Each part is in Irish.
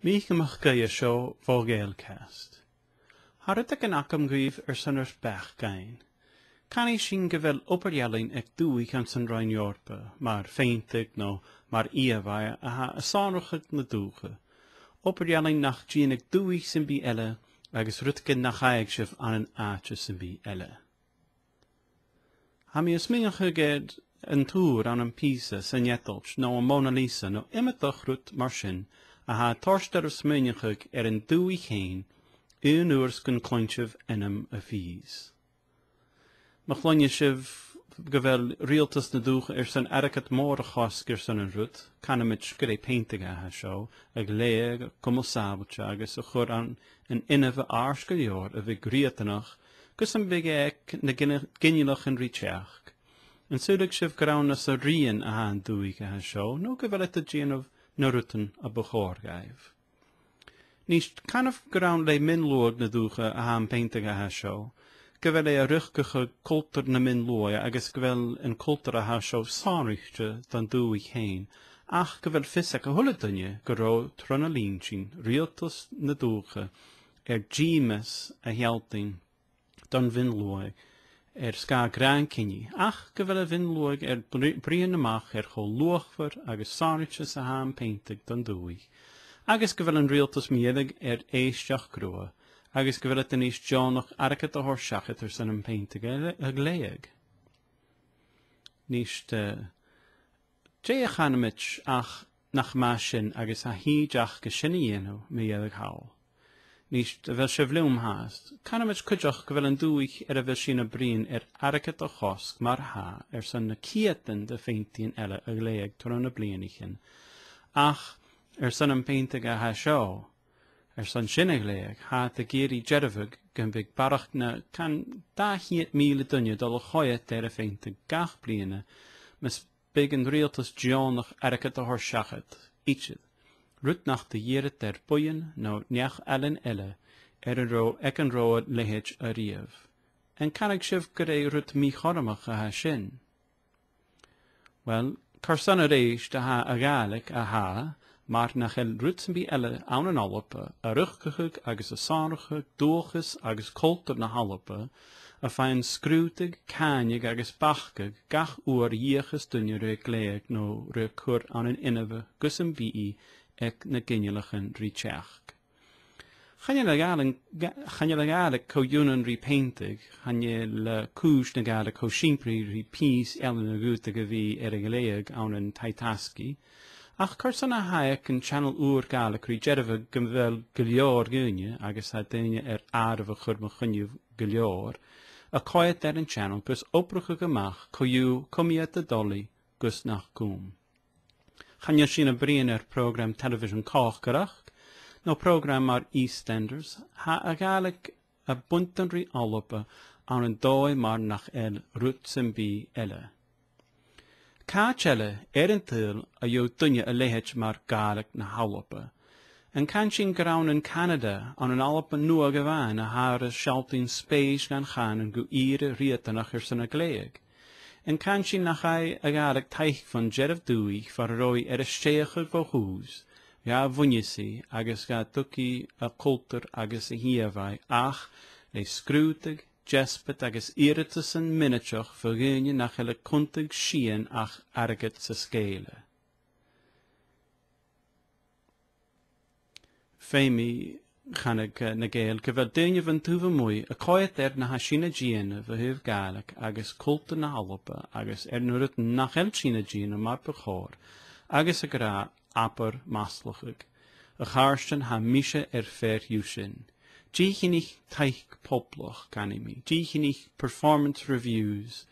Míach gaia seo Vógéalcast. Harrit an acam gríomh sannar bech gain. Canny sin go bhfuil operjalling ag dúig an san Rhain Eorpa, mar feintig nó mar íomhhaid a ha a sánrachad na dúcha. Operjalling nach dín ag dúig sin bí eile agus rutgin nach chaig sibh an an áte sin bí eile. Ha mi is mingacha géad an túr an Pisa san Jetolch nó an Mona Lisa nó imitach rut mar sin a ha torstar of sminachig an dúig chéin un uurs gon clointjef enam a fies. Machlonje sibh go bhfuil rialtas na dúcha san aracat mór a chosgur san an rut, canamid sgur peintig a seo, ag léag, cummal sábailte agus a chur an inamh ars go leor a bhí griatanach, gus an big ag na ginnealach an ríteach. An súdig sibh gorán as a rian a an dúig a seo, nó go bhfuil a díanamh na rutan a bachór gaibh. Nís canmh gorán le minlóag na dúcha a an peintig a seo, go bhfuil a ruchgacha cultar na minlóia agus go bhfuil an cultar a seo sánrichte dan dúig chéin, ach go bhfuil fisach a thula duine go rá trona lín sin rialtas na dúcha dímas a healtain don vinlóig sca gran cinni, ach go bhfuil a vinlóig brian amach cho luachfar agus sánrichte sa han peintig don dúig, agus go bhfuil an rialtas miedig éisteach grua, agus go bhfuil a níos Johnach aracat a thorsachit san an peintig a léag. Níos de a chanamid ach nach más sin agus a híideach go sinna dhéanú miedig hawl. Níos de bhfuil sibh liom háast, canamid cuideach go bhfuil an dúig a bhfuil sin a brín aracat a chosc mar ha san na ciatan de feintíon eile a léag tar an na blianachin, ach san an peintig a seo, san sinnig léag, ha a géirí jeirfug gan big barach na can 10,000 dunne dul a choiad a feintig gach bliana, mas big an rialtas Johnach aracat a thorsachit, ichid. Rut nach de dhéiread buin nó neach allen eile an ró ag an róad lehéid a riamh. An cannig sibh go rut mí choramach a sin. Well, car san a rééis de ha a gáalaigh a ha, mar nach rut san bí eile an an alapa, a ruchgachug agus a sánrachug, dúchas agus cultar na halapa, a fein scrútig, cáinig agus bachgag gach uair díochas dunne ru léag nó ru chur an inamh gus an bíí ag na ginnealachan ríteach. Channe le gáalaigh coúnan rí peintig, channe le cúis na gáalaigh co siimplí rí pís eile na gúta go bhí a léag an an taitasci, ach chur san a haach an channel úr gáalaigh rí jeirfh go bhfuil go leor gúine agus a daine árbh churma chuniuh go leor, a coiad an channel gus opracha goach coú cumiad a dolaí gus nach gúm. Channe sin a bríon program television cách gorach, nó program mar EastEnders, ha a gáalaigh a buntanrí alapa an dói mar nach rut san bí eile. Cá eile an túil a dheó duine a léhéid mar gáalaigh na halapa, an can sin gorán in Canada an alapa nua go bhhain a haar a sealtain spéis gan chaan go íre riatanach san a gléag. En can sin nach a gáalaigh taich van jeirh dúig far rói a stéachar go hús, ga bhuinesaí agus ga tuci a cultar agus a hiamhhaid ach le scrútig, jespet agus íretas san miniteach fagéine nach le contig sian ach aragat sa scéile. Féimi channig na géal go bhfuil daine van túfa mui a coiad na hasína díana bheith gáalaigh agus culta na halapa agus na rut nach sína díana mar bechór agus a gra apar maslachig a cháirstan ha mise fér sin. Díchinnig taich poblach ganimi, díchinnig performance reviews,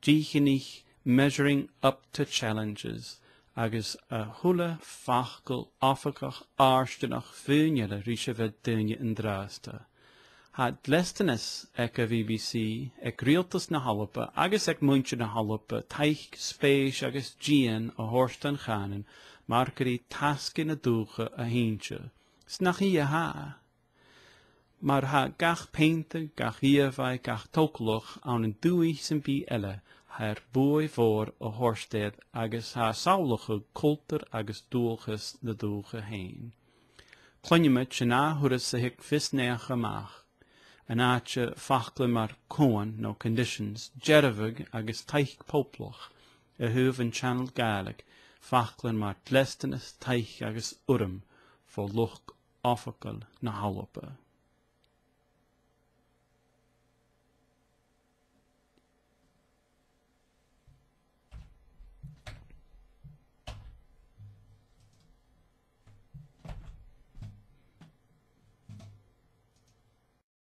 díchinnig measuring up to challenges, agus a thula fachgal áfachach áirstanach fúneile ríise bheith duine an drásta. Ha dleistenas ag a BBC, ag rialtas na halapa, agus ag muinte na halapa, taich spéis agus dían a thuirstan chanan, mar gurí tasci na dúcha a hínse. Snach í a ha. Mar ha gach peintig, gach íomhhaid, gach tóclach an an dúig san bí eile, haar boei voor a horsted agus haar saulacha cultar agus dúchas na dúcha hain. Clonimit sin áhuras sa hic fis neach amach, an áte fachla mar cóan no conditions, jeravig agus taich poploch, a huv an channel Gaelic, fachlan mar tlestanus taich agus urum, fo luch offacal na halopa.